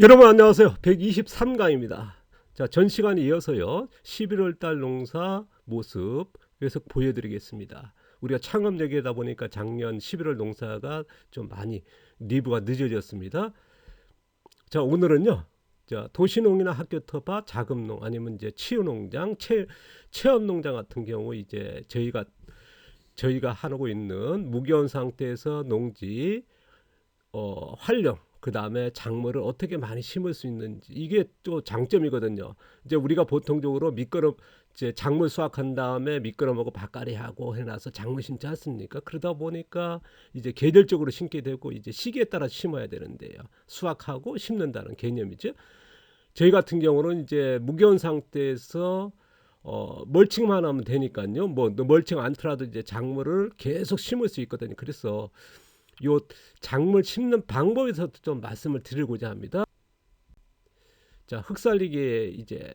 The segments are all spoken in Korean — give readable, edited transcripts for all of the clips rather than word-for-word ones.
여러분 안녕하세요. 123강입니다. 자, 전 시간에 이어서요. 11월 달 농사 모습 계속 보여드리겠습니다. 우리가 창업 얘기하다 보니까 작년 11월 농사가 좀 많이 리뷰가 늦어졌습니다. 자, 오늘은요. 자, 도시농이나 학교터바 자금농 아니면 이제 치유농장, 체험농장 같은 경우 이제 저희가 하고 있는 무기원 상태에서 농지 활용 그 다음에 작물을 어떻게 많이 심을 수 있는지 이게 또 장점이거든요. 이제 우리가 보통적으로 이제 작물 수확한 다음에 미끄럼하고 밭갈이 하고 해놔서 작물 심지 않습니까? 그러다 보니까 이제 계절적으로 심게 되고 이제 시기에 따라 심어야 되는데요. 수확하고 심는다는 개념이죠. 저희 같은 경우는 이제 무기원 상태에서 멀칭만 하면 되니까요. 뭐 멀칭 않더라도 이제 작물을 계속 심을 수 있거든요. 그래서 요 작물 심는 방법에 대해서 좀 말씀을 드리고자 합니다. 자, 흙살리기의 이제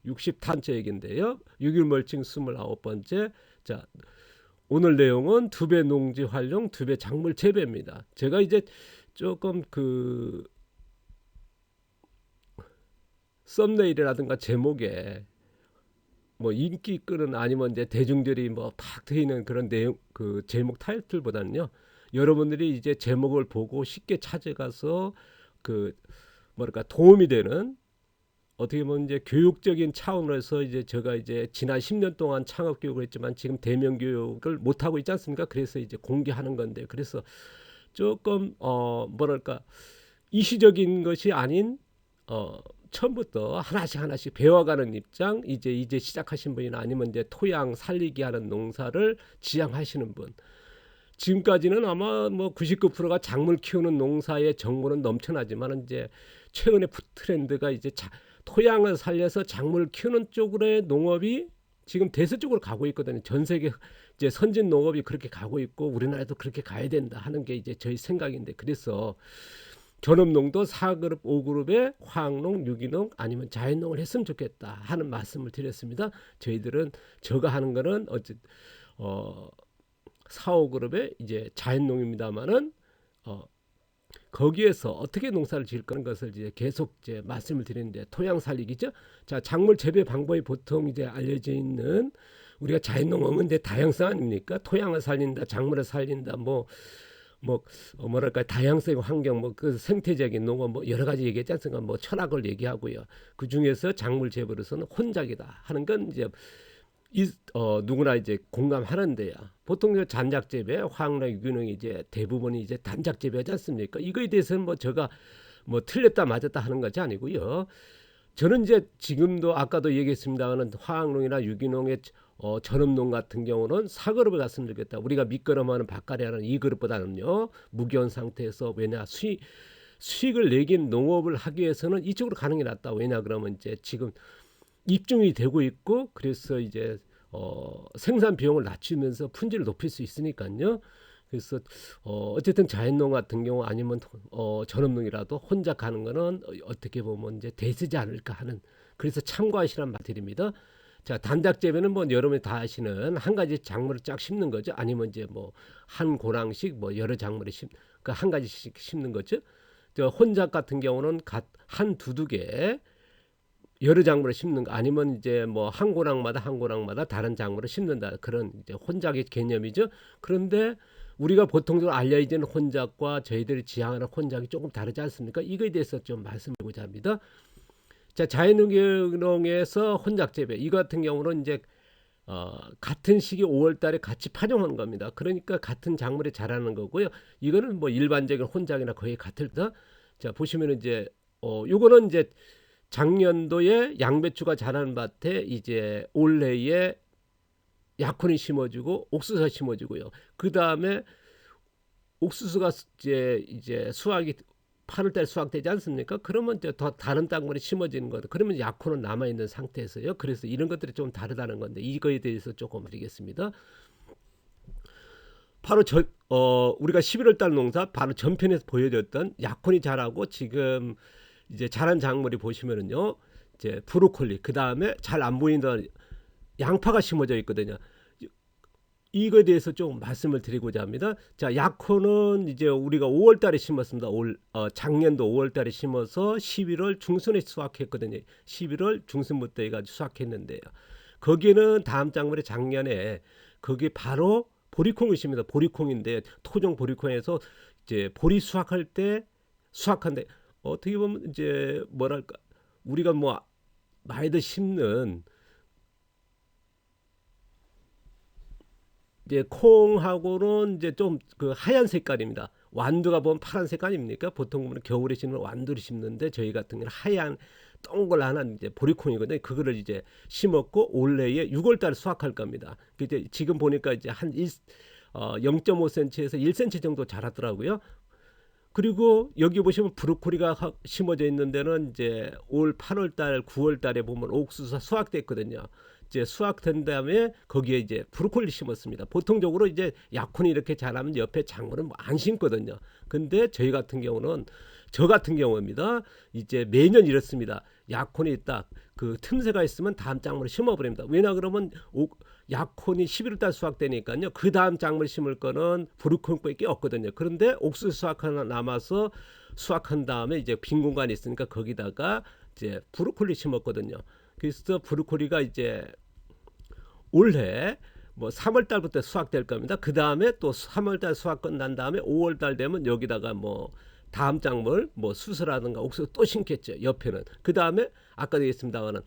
60단째 얘기인데요. 6일 멀칭 29번째. 자, 오늘 내용은 2배 농지 활용, 2배 작물 재배입니다. 제가 이제 조금 썸네일이라든가 제목에 뭐 인기 끄는 아니면 이제 대중들이 뭐 탁 트이는 그런 내용 제목 타이틀보다는요. 여러분들이 이제 제목을 보고 쉽게 찾아가서 뭐랄까 도움이 되는 어떻게 보면 이제 교육적인 차원에서 이제 제가 이제 지난 10년 동안 창업 교육을 했지만 지금 대면 교육을 못 하고 있지 않습니까? 그래서 이제 공개하는 건데 그래서 조금 뭐랄까 이시적인 것이 아닌 처음부터 하나씩 배워가는 입장 이제 시작하신 분이나 아니면 이제 토양 살리기 하는 농사를 지향하시는 분 지금까지는 아마 뭐 99%가 작물 키우는 농사의 정보는 넘쳐나지만 이제 최근의 트렌드가 이제 토양을 살려서 작물을 키우는 쪽으로의 농업이 지금 대세적으로 가고 있거든요. 전 세계 이제 선진 농업이 그렇게 가고 있고 우리나라도 그렇게 가야 된다 하는 게 이제 저희 생각인데 그래서 전업농도 4그룹, 5그룹의 화학농, 유기농 아니면 자연농을 했으면 좋겠다 하는 말씀을 드렸습니다. 저희들은 제가 하는 거는 4, 5그룹의 이제 자연농입니다만은 거기에서 어떻게 농사를 지을 거는 것을 이제 계속 이제 말씀을 드리는데 토양 살리기죠. 자, 작물 재배 방법이 보통 이제 알려져 있는 우리가 자연농업은 이제 다양성 아닙니까? 토양을 살린다, 작물을 살린다, 뭐랄까 다양성 환경 그 생태적인 농업 뭐 여러 가지 얘기했지 않습니까? 뭐 철학을 얘기하고요. 그 중에서 작물 재배로서는 혼작이다 하는 건 이제 누구나 이제 공감하는데요. 보통 잔작 재배, 화학농, 유기농이 이제 대부분이 이제 단작 재배하지 않습니까? 이거에 대해서는 뭐 제가 뭐 틀렸다 맞았다 하는 것이 아니고요. 저는 이제 지금도 아까도 얘기했습니다만은 화학농이나 유기농의 전업농 같은 경우는 4그룹을 갔으면 좋겠다. 우리가 밑그룹하는 밭갈이하는 2그룹보다는요. 무기원 상태에서 왜냐 수익을 내긴 농업을 하기 위해서는 이쪽으로 가는 게 낫다. 왜냐 그러면 이제 지금 입증이 되고 있고 그래서 이제 생산 비용을 낮추면서 품질을 높일 수 있으니까요. 그래서 어쨌든 자연농 같은 경우 아니면 전업농이라도 혼자 가는 거는 어떻게 보면 이제 대세지 않을까 하는 그래서 참고하시란 말드립니다. 자, 단작 재배는 뭐 여러분이 다 아시는 한 가지 작물을 쫙 심는 거죠. 아니면 이제 뭐 한 고랑씩 뭐 여러 작물을 한 가지씩 심는 거죠. 저 혼작 같은 경우는 한 두둑에 여러 작물을 심는 거 아니면 이제 뭐 한 고랑마다 다른 작물을 심는다 그런 이제 혼작의 개념이죠. 그런데 우리가 보통적으로 알려지는 혼작과 저희들이 지향하는 혼작이 조금 다르지 않습니까? 이거에 대해서 좀 말씀드리고자 합니다. 자, 자연농에서 혼작 재배 이 같은 경우는 이제 같은 시기 5월달에 같이 파종하는 겁니다. 그러니까 같은 작물이 자라는 거고요. 이거는 뭐 일반적인 혼작이나 거의 같을다. 자, 보시면 이제 요거는 이제 작년도에 양배추가 자라는 밭에 이제 올해에 약혼이 심어지고 옥수수가 심어지고요. 그 다음에 옥수수가 이제 수확이 8월달에 수확되지 않습니까? 그러면 이제 더 다른 작물이 심어지는 거죠. 그러면 약혼은 남아 있는 상태에서요. 그래서 이런 것들이 좀 다르다는 건데 이거에 대해서 조금 드리겠습니다. 바로 우리가 11월달 농사 바로 전편에서 보여줬던 약혼이 자라고 지금 이제 자란 작물이 보시면은요. 이제 브로콜리 그 다음에 잘 안 보이는 양파가 심어져 있거든요. 이거에 대해서 좀 말씀을 드리고자 합니다. 자, 약혼은 이제 우리가 5월 달에 심었습니다. 작년도 5월 달에 심어서 11월 중순에 수확했거든요. 11월 중순부터 해가지고 수확했는데요. 거기는 다음 작물에 작년에 거기 바로 보리콩을 심니다. 보리콩인데 토종 보리콩에서 이제 보리 수확할 때 수확한데 어떻게 보면 이제 뭐랄까 우리가 뭐 많이들 심는 이제 콩하고는 이제 좀 그 하얀 색깔입니다. 완두가 보면 파란 색깔입니까? 보통 보면 겨울에 심는 완두를 심는데 저희 같은 경우는 하얀 동글한 이제 보리콩이거든요. 그거를 이제 심었고 올해에 6월 달에 수확할 겁니다. 이제 지금 보니까 이제 한 0.5cm에서 1cm 정도 자라더라고요. 그리고 여기 보시면 브로콜리가 심어져 있는 데는 이제 올 8월 달, 9월 달에 보면 옥수수가 수확됐거든요. 이제 수확된 다음에 거기에 이제 브로콜리 심었습니다. 보통적으로 이제 약혼이 이렇게 자라면 옆에 작물은 안 심거든요. 근데 저희 같은 경우는 저 같은 경우입니다. 이제 매년 이렇습니다. 약혼이 있다. 그 틈새가 있으면 다음 작물을 심어버립니다. 왜냐 그러면 약혼이 11월 달 수확되니까요. 그 다음 작물 심을 거는 브로콜리밖에 없거든요. 그런데 옥수수 수확 하나 남아서 수확한 다음에 이제 빈 공간이 있으니까 거기다가 이제 브로콜리 심었거든요. 그래서 브로콜리가 이제 올해 뭐 3월 달부터 수확될 겁니다. 그 다음에 또 3월 달 수확 끝난 다음에 5월 달 되면 여기다가 뭐 다음 작물 뭐 수수라든가 옥수수 또 심겠죠. 옆에는. 그 다음에 아까도 얘기했습니다만은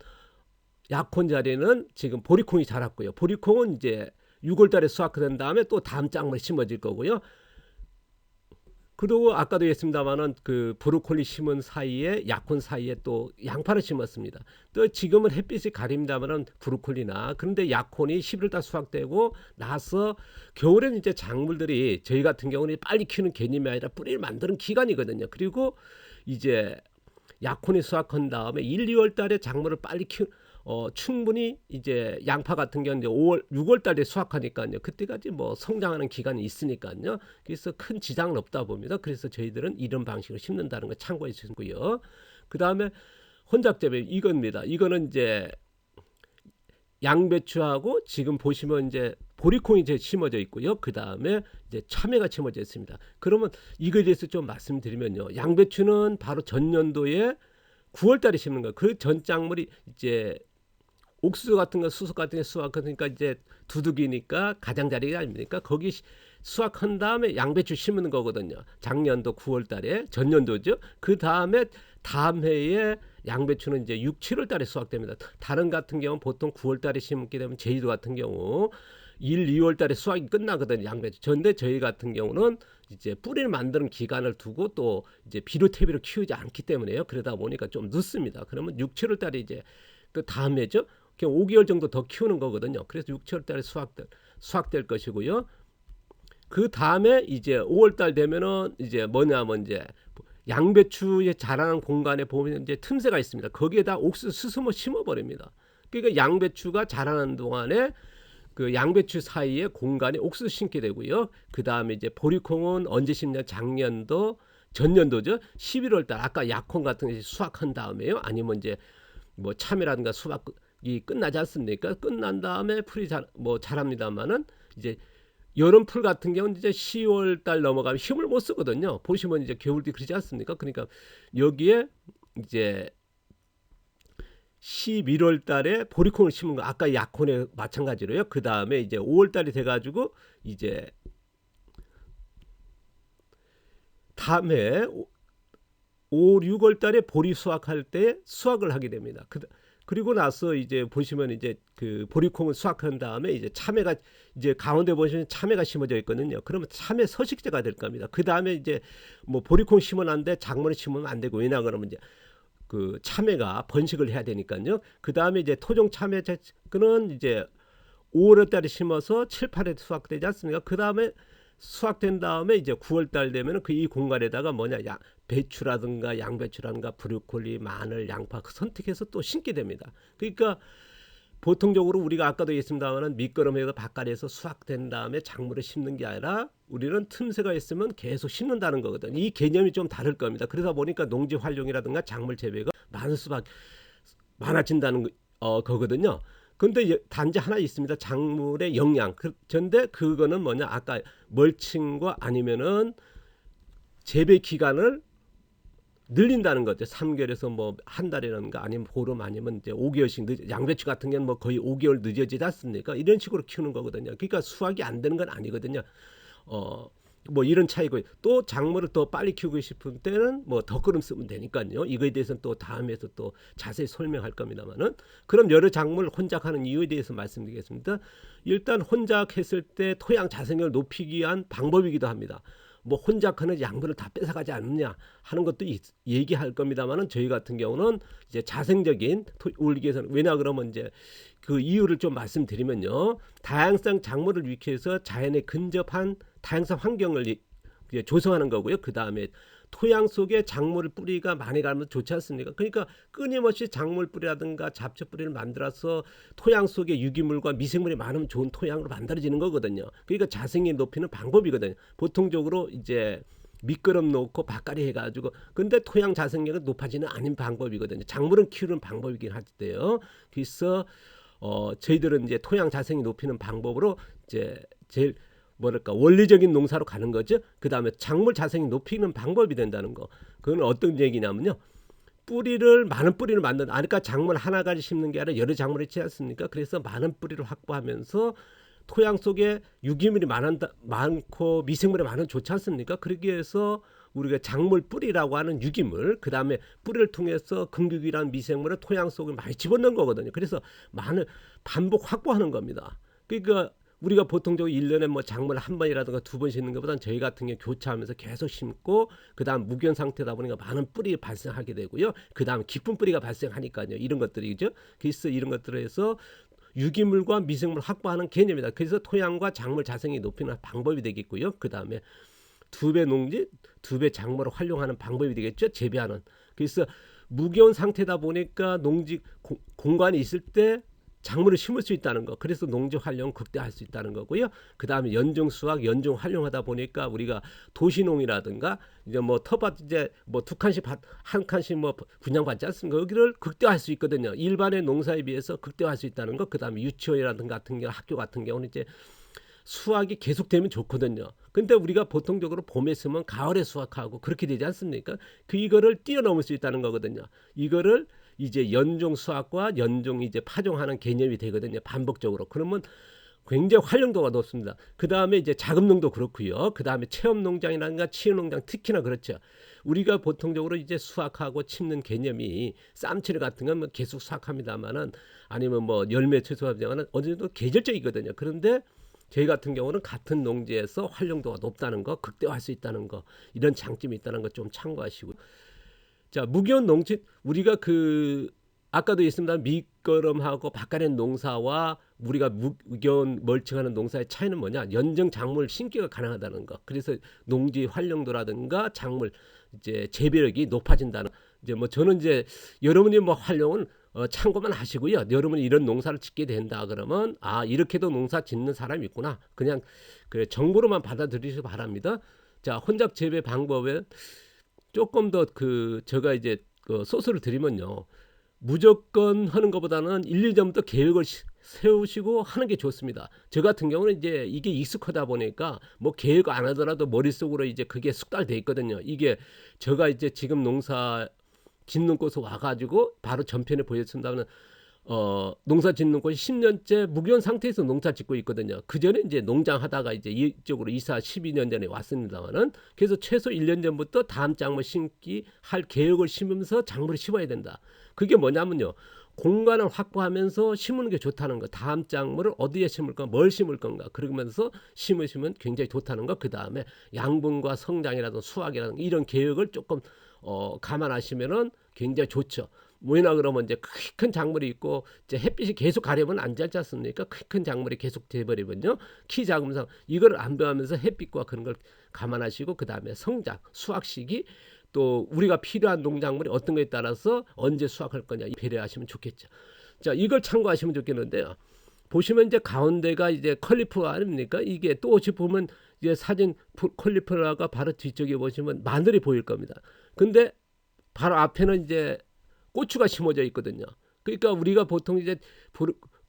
약혼 자리는 지금 보리콩이 자랐고요. 보리콩은 이제 6월 달에 수확된 다음에 또 다음 작물에 심어질 거고요. 그리고 아까도 얘기했습니다만은 그 브로콜리 심은 사이에 약혼 사이에 또 양파를 심었습니다. 또 지금은 햇빛이 가립니다만은 브로콜리나 그런데 약혼이 11월 달 수확되고 나서 겨울에는 이제 작물들이 저희 같은 경우는 빨리 키우는 개념이 아니라 뿌리를 만드는 기간이거든요. 그리고 이제 약혼이 수확한 다음에 1, 2월 달에 작물을 빨리 충분히 이제 양파 같은 경우는 이제 6월 달에 수확하니까요. 그때까지 뭐 성장하는 기간이 있으니까요. 그래서 큰 지장은 없다 봅니다. 그래서 저희들은 이런 방식으로 심는다는 거 참고해 주시고요. 그 다음에 혼작재배 이겁니다. 이거는 이제 양배추하고 지금 보시면 이제 보리콩이 이제 심어져 있고요. 그 다음에 이제 참외가 심어져 있습니다. 그러면 이거에 대해서 좀 말씀드리면요. 양배추는 바로 전년도에 9월 달에 심는 거예요. 그 전 작물이 이제 옥수수 같은 거 수수 같은 거 수확하니까 이제 두둑이니까 가장자리 아닙니까? 거기 수확한 다음에 양배추 심는 거거든요. 작년도 9월 달에 전년도죠. 그 다음에 다음 해에 양배추는 이제 6, 7월 달에 수확됩니다. 다른 같은 경우는 보통 9월 달에 심게 되면 제주도 같은 경우 1, 2월 달에 수확이 끝나거든요. 양배추. 그런데 저희 같은 경우는 이제 뿌리를 만드는 기간을 두고 또 이제 비료태비로 키우지 않기 때문에요. 그러다 보니까 좀 늦습니다. 그러면 6, 7월 달에 이제 그 다음 해죠. 5개월 정도 더 키우는 거거든요. 그래서 6, 7월 달에 수확될 것이고요. 그 다음에 이제 5월 달 되면은 이제 뭐냐면 이제 양배추에 자라는 공간에 보면 이제 틈새가 있습니다. 거기에다 옥수수 스스로 심어버립니다. 그러니까 양배추가 자라는 동안에 그 양배추 사이에 공간에 옥수수 심게 되고요. 그 다음에 이제 보리콩은 언제 심냐? 작년도 전년도죠. 11월 달 아까 약혼 같은 게 수확한 다음에요. 아니면 이제 뭐 참외라든가 수확이 끝나지 않습니까? 끝난 다음에 풀이 자랍니다만은 이제 여름 풀 같은 경우는 이제 10월 달 넘어가면 힘을 못 쓰거든요. 보시면 이제 겨울도 그러지 않습니까? 그러니까 여기에 이제 11월 달에 보리콩을 심은 거 아까 약혼에 마찬가지로요. 그 다음에 이제 5월 달이 돼가지고 이제 다음에 5, 6월 달에 보리 수확할 때 수확을 하게 됩니다. 그리고 나서 이제 보시면 이제 그 보리콩을 수확한 다음에 이제 참외가 이제 가운데 보시면 참외가 심어져 있거든요. 그러면 참외 서식재가 될 겁니다. 그 다음에 이제 뭐 보리콩 심어놨는데 작물을 심으면 안 되고 왜냐 그러면 이제 그 참외가 번식을 해야 되니까요. 그 다음에 이제 토종 참외는 이제 5월 달에 심어서 7, 8회 수확되지 않습니까? 그 다음에 수확된 다음에 이제 9월 달 되면은 그 이 공간에다가 배추라든가 양배추라든가 브로콜리, 마늘, 양파 선택해서 또 심게 됩니다. 그러니까 보통적으로 우리가 아까도 얘기했습니다만은 밑거름에서 바깥에서 수확된 다음에 작물을 심는 게 아니라 우리는 틈새가 있으면 계속 심는다는 거거든요. 이 개념이 좀 다를 겁니다. 그러다 보니까 농지 활용이라든가 작물 재배가 많아진다는 거거든요. 근데 단지 하나 있습니다. 작물의 영양. 그런데 그거는 뭐냐? 아까 멀칭과 아니면은 재배 기간을 늘린다는 거죠. 3개월에서 뭐 한 달이라든가 아니면 보름 아니면 이제 5개월씩 양배추 같은 경우는 뭐 거의 5개월 늦어지지 않습니까? 이런 식으로 키우는 거거든요. 그러니까 수확이 안 되는 건 아니거든요. 뭐 이런 차이고, 또 작물을 더 빨리 키우고 싶은 때는 뭐 덧걸음 쓰면 되니까요. 이거에 대해서는 또 다음에서 또 자세히 설명할 겁니다만은, 그럼 여러 작물을 혼작하는 이유에 대해서 말씀드리겠습니다. 일단 혼작했을 때 토양 자생력을 높이기 위한 방법이기도 합니다. 뭐 혼작하는 양분을 다 뺏어가지 않느냐 하는 것도 얘기할 겁니다만은, 저희 같은 경우는 이제 자생적인 올리기 위해서는, 왜냐 그러면 이제 그 이유를 좀 말씀드리면요, 다양성 작물을 위해서 자연에 근접한 다양성 환경을 조성하는 거고요. 그 다음에 토양 속에 작물 뿌리가 많이 가면 좋지 않습니까? 그러니까 끊임없이 작물 뿌리라든가 잡초 뿌리를 만들어서 토양 속에 유기물과 미생물이 많으면 좋은 토양으로 만들어지는 거거든요. 그러니까 자생이 높이는 방법이거든요. 보통적으로 이제 미끄럼 놓고 밭갈이 해가지고, 근데 토양 자생력은 높아지는 않은 방법이거든요. 작물은 키우는 방법이긴 하대요. 그래서 저희들은 이제 토양 자생이 높이는 방법으로 이제 제일 뭐랄까 원리적인 농사로 가는 거죠. 그 다음에 작물 자생이 높이는 방법이 된다는 거. 그건 어떤 얘기냐면요, 뿌리를 많은 뿌리를 만든다. 그러니까 작물 하나 가지 심는 게 아니라 여러 작물을 있지 않습니까? 그래서 많은 뿌리를 확보하면서 토양 속에 유기물이 많고 미생물이 많으면 좋지 않습니까? 그러기 위해서 우리가 작물 뿌리라고 하는 유기물, 그 다음에 뿌리를 통해서 금규기라는 미생물을 토양 속에 많이 집어넣는 거거든요. 그래서 많은 반복 확보하는 겁니다. 그러니까 우리가 보통적으로 1년에 뭐 작물 한 번이라든가 두 번 심는 것보다는 저희 같은 경우 교차하면서 계속 심고, 그 다음 무견 상태다 보니까 많은 뿌리 발생하게 되고요. 그 다음 깊은 뿌리가 발생하니까요. 이런 것들이죠. 그래서 이런 것들을 해서 유기물과 미생물 확보하는 개념이다. 그래서 토양과 작물 자생이 높이는 방법이 되겠고요. 그 다음에 두 배 농지, 두 배 작물을 활용하는 방법이 되겠죠. 재배하는. 그래서 무기온 상태다 보니까 농지 공간이 있을 때 작물을 심을 수 있다는 거. 그래서 농지 활용 극대화할 수 있다는 거고요. 그 다음에 연중 수확, 연중 활용하다 보니까 우리가 도시농이라든가 이제 뭐 텃밭 이제 뭐 두 칸씩 한 칸씩 뭐 분양받지 않습니까? 여기를 극대화할 수 있거든요. 일반의 농사에 비해서 극대화할 수 있다는 거. 그 다음에 유치원이라든가 같은 경우, 학교 같은 경우는 이제 수확이 계속되면 좋거든요. 근데 우리가 보통적으로 봄에 쓰면 가을에 수확하고 그렇게 되지 않습니까? 이거를 뛰어넘을 수 있다는 거거든요. 이거를 이제 연종 수확과 연종 이제 파종하는 개념이 되거든요. 반복적으로. 그러면 굉장히 활용도가 높습니다. 그 다음에 이제 자금농도 그렇고요. 그 다음에 체험농장이라든가 치유농장 특히나 그렇죠. 우리가 보통적으로 이제 수확하고 심는 개념이 쌈채리 같은 건 뭐 계속 수확합니다만은, 아니면 뭐 열매 채소하지만은 어느 정도 계절적이거든요. 그런데 저희 같은 경우는 같은 농지에서 활용도가 높다는 거, 극대화할 수 있다는 거, 이런 장점이 있다는 거 좀 참고하시고. 자, 무기온 농지, 우리가 그 아까도 있습니다. 미끄럼하고 밭갈이 농사와 우리가 무기온 멀칭하는 농사의 차이는 뭐냐? 연정 작물 심기가 가능하다는 거. 그래서 농지 활용도라든가 작물 이제 재배력이 높아진다는. 이제 뭐 저는 이제 여러분이 뭐 활용은 참고만 하시고요. 여러분이 이런 농사를 짓게 된다 그러면, 아, 이렇게도 농사 짓는 사람이 있구나. 그냥 그 정보로만 받아들이시기 바랍니다. 자, 혼잡 재배 방법에 조금 더 제가 이제 소스를 드리면요, 무조건 하는 것보다는 1, 2년부터 계획을 세우시고 하는 게 좋습니다. 저 같은 경우는 이제 이게 익숙하다 보니까 뭐 계획 안 하더라도 머릿속으로 이제 그게 숙달돼 있거든요. 이게 제가 이제 지금 농사 짓는 곳에 와가지고 바로 전편에 보여준다면 농사 짓는 곳이 10년째 무기온 상태에서 농사 짓고 있거든요. 그 전에 이제 농장 하다가 이제 이쪽으로 이사 12년 전에 왔습니다만은, 그래서 최소 1년 전부터 다음 작물 심기 할 계획을 심으면서 작물을 심어야 된다. 그게 뭐냐면요, 공간을 확보하면서 심는 게 좋다는 거. 다음 작물을 어디에 심을 건가, 뭘 심을 건가, 그러면서 심으시면 굉장히 좋다는 거. 그 다음에 양분과 성장이라든가 수확이라든가 이런 계획을 조금 감안하시면은 굉장히 좋죠. 뭐냐 그러면 이제 큰 작물이 있고 이제 햇빛이 계속 가려면 안 되지 않습니까? 큰 작물이 계속 돼버리면요, 키 작으면서 이걸 안배하면서 햇빛과 그런 걸 감안하시고, 그 다음에 성장, 수확 시기, 또 우리가 필요한 농작물이 어떤 거에 따라서 언제 수확할 거냐 배려하시면 좋겠죠. 자, 이걸 참고하시면 좋겠는데요. 보시면 이제 가운데가 이제 컬리플라워 아닙니까? 이게 또 혹시 보면 이제 사진 컬리플라워가 바로 뒤쪽에 보시면 마늘이 보일 겁니다. 근데 바로 앞에는 이제 고추가 심어져 있거든요. 그러니까 우리가 보통 이제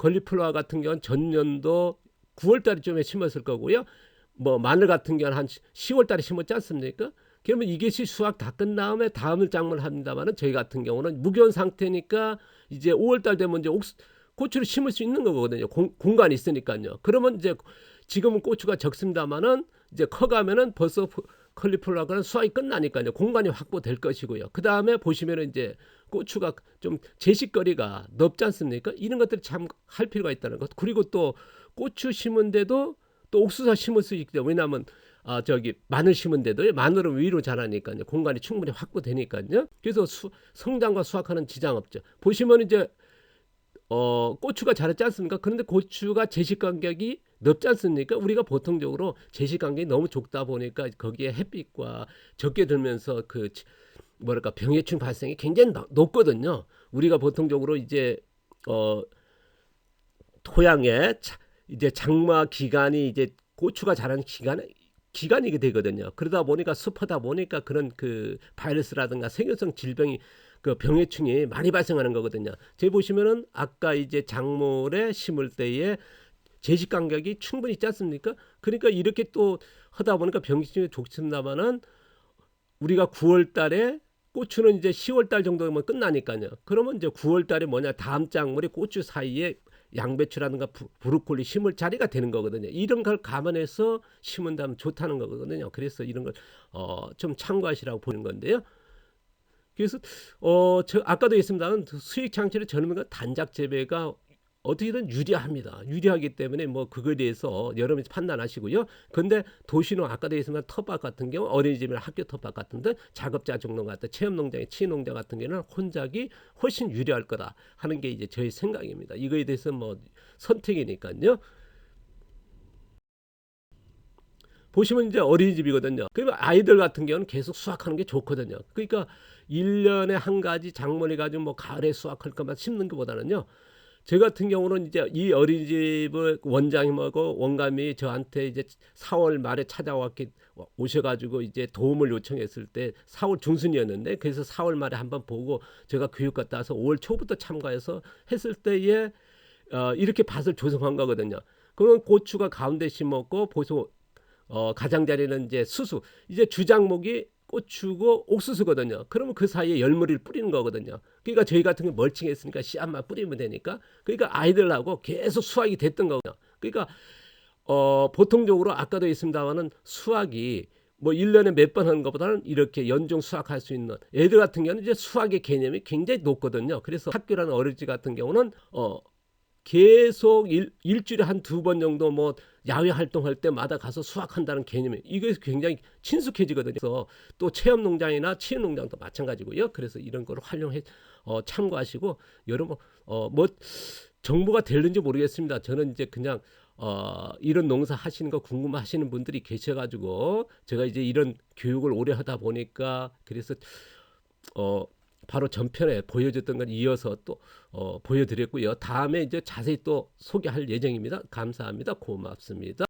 걸리플라워 같은 경우는 전년도 9월 달쯤에 심었을 거고요. 뭐 마늘 같은 경우는 한 10월 달에 심었지 않습니까? 그러면 이것이 수확 다 끝난 다음에 다음 작물을 합니다만은 저희 같은 경우는 무교원 상태니까 이제 5월 달 되면 이제 고추를 심을 수 있는 거거든요. 공간이 있으니까요. 그러면 이제 지금은 고추가 적습니다만은 이제 커가면은 벌써 컬리플라워는 수확이 끝나니까요. 공간이 확보될 것이고요. 그 다음에 보시면은 이제 고추가 좀 제식거리가 넓지 않습니까? 이런 것들이 참 할 필요가 있다는 것. 그리고 또 고추 심은데도 또 옥수수 심을 수 있죠. 왜냐하면 저기 마늘 심은데도 마늘은 위로 자라니까요. 공간이 충분히 확보되니까요. 그래서 성장과 수확하는 지장 없죠. 보시면 이제 고추가 자랐지 않습니까? 그런데 고추가 제식 간격이 넓지 않습니까? 우리가 보통적으로 제식 간격이 너무 좁다 보니까 거기에 햇빛과 적게 들면서 그 뭐랄까 병해충 발생이 굉장히 높거든요. 우리가 보통적으로 이제 토양에 이제 장마 기간이 이제 고추가 자라는 기간이게 되거든요. 그러다 보니까 습하다 보니까 그런 그 바이러스라든가 생효성 질병이 그 병해충이 많이 발생하는 거거든요. 제 보시면은 아까 이제 작물에 심을 때에 제식 간격이 충분히 있지 않습니까? 그러니까 이렇게 또 하다 보니까 병해충이 좋습니다만은 우리가 9월 달에 고추는 이제 10월 달 정도면 끝나니까요. 그러면 이제 9월 달에 뭐냐 다음 작물이 고추 사이에 양배추라든가 브로콜리 심을 자리가 되는 거거든요. 이런 걸 감안해서 심은다면 좋다는 거거든요. 그래서 이런 걸 좀 참고하시라고 보는 건데요. 그래서 저 아까도 했습니다만 수익 창출의 저렴한 단작 재배가 어떻게든 유리합니다. 유리하기 때문에 뭐 그거에 대해서 여러분이 판단하시고요. 근데 도시는 아까도 했지만 텃밭 같은 경우 어린이집이나 학교 텃밭 같은데 작업자 종농 같은 체험농장의 치농장 같은 경우는 혼작이 훨씬 유리할 거다 하는 게 이제 저희 생각입니다. 이거에 대해서 뭐 선택이니까요. 보시면 이제 어린이집이거든요. 그러면 아이들 같은 경우는 계속 수확하는 게 좋거든요. 그러니까 1년에 한 가지 작물이 가지고 뭐 가을에 수확할 것만 심는 것보다는요. 저 같은 경우는 이제 이 어린이집을 원장님하고 원감이 저한테 이제 4월 말에 찾아왔기 오셔가지고 이제 도움을 요청했을 때 4월 중순이었는데 그래서 4월 말에 한번 보고 제가 교육 갔다 와서 5월 초부터 참가해서 했을 때에 이렇게 밭을 조성한 거거든요. 그럼 고추가 가운데 심었고 보소 가장자리는 이제 수수 이제 주작목이 고추고 옥수수거든요. 그러면 그 사이에 열무리를 뿌리는 거거든요. 그러니까 저희 같은 게 멀칭했으니까 씨앗만 뿌리면 되니까 그러니까 아이들하고 계속 수확이 됐던 거거든요. 그러니까 보통적으로 아까도 있습니다만은 수확이 뭐 1년에 몇 번 하는 것보다는 이렇게 연중 수확할 수 있는 애들 같은 경우는 이제 수확의 개념이 굉장히 높거든요. 그래서 학교라는 어린이집 같은 경우는 계속 일주일에 한 2번 정도 뭐 야외 활동할 때마다 가서 수확한다는 개념이 이게 굉장히 친숙해지거든요. 그래서 또 체험 농장이나 치유 농장도 마찬가지고요. 그래서 이런 걸 활용해 참고하시고 여러분 뭐 정보가 될는지 모르겠습니다. 저는 이제 그냥 이런 농사 하시는 거 궁금하시는 분들이 계셔가지고 제가 이제 이런 교육을 오래 하다 보니까 그래서 바로 전편에 보여줬던 걸 이어서 또 보여드렸고요. 다음에 이제 자세히 또 소개할 예정입니다. 감사합니다. 고맙습니다.